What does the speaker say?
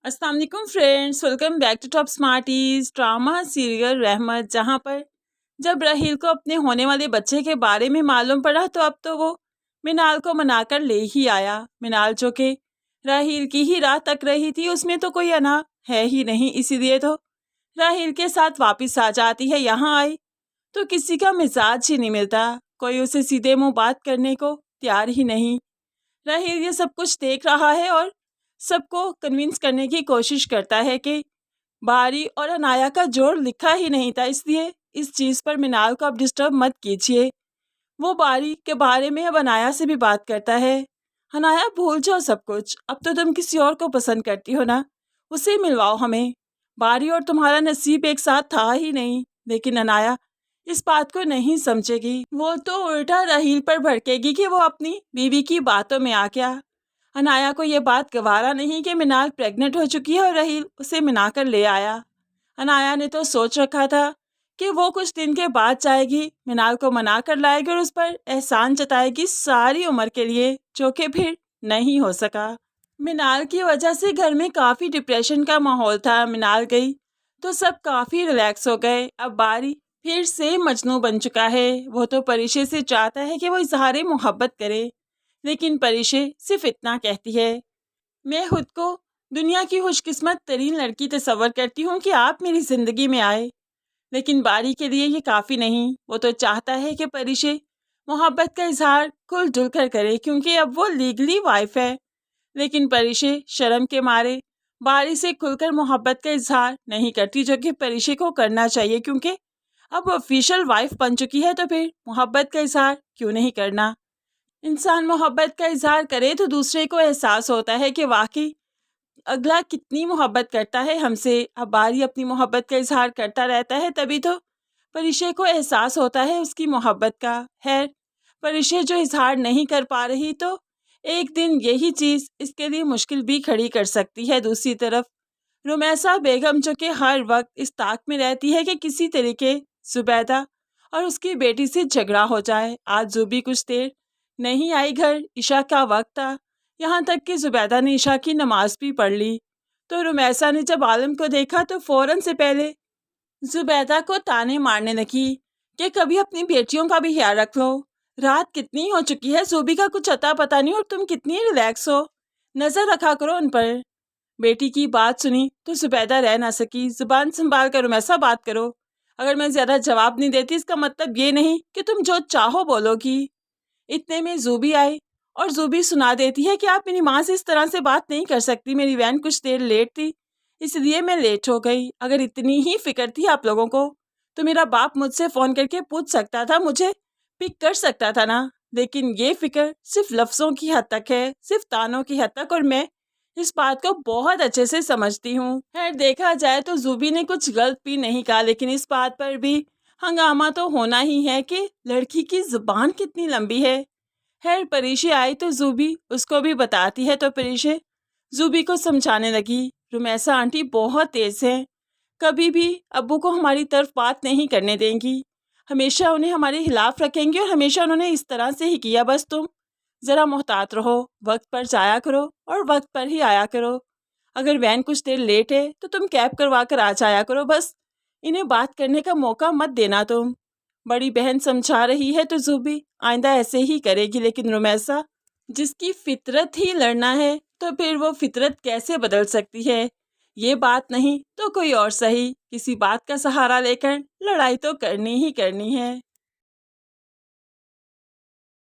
अस्सलाम वालेकुम friends, welcome back to top smarties drama serial Rehmat. जहाँ पर जब राहील को अपने होने वाले बच्चे के बारे में मालूम पड़ा तो अब तो वो मिनाल को मनाकर ले ही आया। मिनाल जो कि राहील की ही राह तक रही थी, उसमें तो कोई अना है ही नहीं, इसीलिए तो राहील के साथ वापस आ जाती है। यहाँ आई तो किसी का मिजाज ही नहीं मिलता, कोई उसे सीधे मुंह बात करने को तैयार ही नहीं। राहील ये सब कुछ देख रहा है और सबको कन्विंस करने की कोशिश करता है कि बारी और अनाया का जोड़ लिखा ही नहीं था, इसलिए इस चीज़ पर मिनाल को अब डिस्टर्ब मत कीजिए। वो बारी के बारे में अब अनाया से भी बात करता है। अनाया भूल जाओ सब कुछ, अब तो तुम किसी और को पसंद करती हो ना, उसे मिलवाओ हमें। बारी और तुम्हारा नसीब एक साथ था ही नहीं। लेकिन अनाया इस बात को नहीं समझेगी, वो तो उल्टा राहील पर भड़केगी कि वो अपनी बीवी की बातों में आ गया। अनाया को ये बात गवारा नहीं कि मिनाल प्रेग्नेंट हो चुकी है और राहील उसे मनाकर ले आया। अनाया ने तो सोच रखा था कि वो कुछ दिन के बाद जाएगी, मिनाल को मना कर लाएगी और उस पर एहसान जताएगी सारी उम्र के लिए, जो कि फिर नहीं हो सका। मिनाल की वजह से घर में काफ़ी डिप्रेशन का माहौल था। मिनाल गई तो सब काफ़ी रिलैक्स हो गए। अब बारी फिर से मजनू बन चुका है। वो तो परिशे से चाहता है कि वो इजहार मोहब्बत करे, लेकिन परिशे सिर्फ इतना कहती है, मैं खुद को दुनिया की खुशकिस्मत तरीन लड़की तस्वर करती हूँ कि आप मेरी ज़िंदगी में आए। लेकिन बारी के लिए ये काफ़ी नहीं। वो तो चाहता है कि परिशे मोहब्बत का इजहार खुल जुल कर करे, क्योंकि अब वो लीगली वाइफ है। लेकिन परिशे शर्म के मारे बारी से खुलकर मोहब्बत का इजहार नहीं करती, जो कि परिशे को करना चाहिए, क्योंकि अब ऑफिशियल वाइफ बन चुकी है। तो फिर मोहब्बत का इजहार क्यों नहीं करना। इंसान मोहब्बत का इजहार करे तो दूसरे को एहसास होता है कि वाकई अगला कितनी मोहब्बत करता है हमसे। अब बारी अपनी मोहब्बत का इजहार करता रहता है, तभी तो परिशे को एहसास होता है उसकी मोहब्बत का। है परिशे जो इजहार नहीं कर पा रही, तो एक दिन यही चीज़ इसके लिए मुश्किल भी खड़ी कर सकती है। दूसरी तरफ रुमैसा बेगम, जो कि हर वक्त इस ताक में रहती है कि किसी तरीके जुबैदा और उसकी बेटी से झगड़ा हो जाए। आज जूबी कुछ देर नहीं आई घर, ईशा का वक्त था। यहाँ तक कि जुबैदा ने ईशा की नमाज भी पढ़ ली। तो रुमैसा ने जब आलम को देखा तो फ़ौरन से पहले जुबैदा को ताने मारने लगी कि कभी अपनी बेटियों का भी ख्याल रख लो। रात कितनी हो चुकी है, जूबी का कुछ अता पता नहीं और तुम कितनी रिलैक्स हो, नज़र रखा करो उन पर। बेटी की बात सुनी तो जुबैदा रह ना सकी, जुबान संभाल कर रुमैसा बात करो। अगर मैं ज़्यादा जवाब नहीं देती इसका मतलब ये नहीं कि तुम जो चाहो बोलोगी। इतने में जूबी आई और जूबी सुना देती है कि आप मेरी माँ से इस तरह से बात नहीं कर सकती, मेरी वैन कुछ देर लेट थी इसलिए मैं लेट हो गई। अगर इतनी ही फिक्र थी आप लोगों को तो मेरा बाप मुझसे फ़ोन करके पूछ सकता था, मुझे पिक कर सकता था ना। लेकिन ये फिक्र सिर्फ लफ्ज़ों की हद तक है, सिर्फ तानों की हद तक, और मैं इस बात को बहुत अच्छे से समझती हूँ। खैर देखा जाए तो जूबी ने कुछ गलत भी नहीं कहा, लेकिन इस बात पर भी हंगामा तो होना ही है कि लड़की की ज़ुबान कितनी लंबी है। खैर परिशे आई तो जूबी उसको भी बताती है, तो परिशे जूबी को समझाने लगी, रुमैसा आंटी बहुत तेज़ है, कभी भी अब्बू को हमारी तरफ बात नहीं करने देंगी, हमेशा उन्हें हमारे खिलाफ रखेंगी और हमेशा उन्होंने इस तरह से ही किया। बस तुम ज़रा मोहतात रहो, वक्त पर जाया करो और वक्त पर ही आया करो। अगर वैन कुछ देर लेट है तो तुम कैब करवा कर आ जाया करो, बस इन्हें बात करने का मौका मत देना तुम। बड़ी बहन समझा रही है तो जूबी आइंदा ऐसे ही करेगी। लेकिन रुमैसा जिसकी फितरत ही लड़ना है, तो फिर वो फितरत कैसे बदल सकती है। ये बात नहीं तो कोई और सही, किसी बात का सहारा लेकर लड़ाई तो करनी ही करनी है।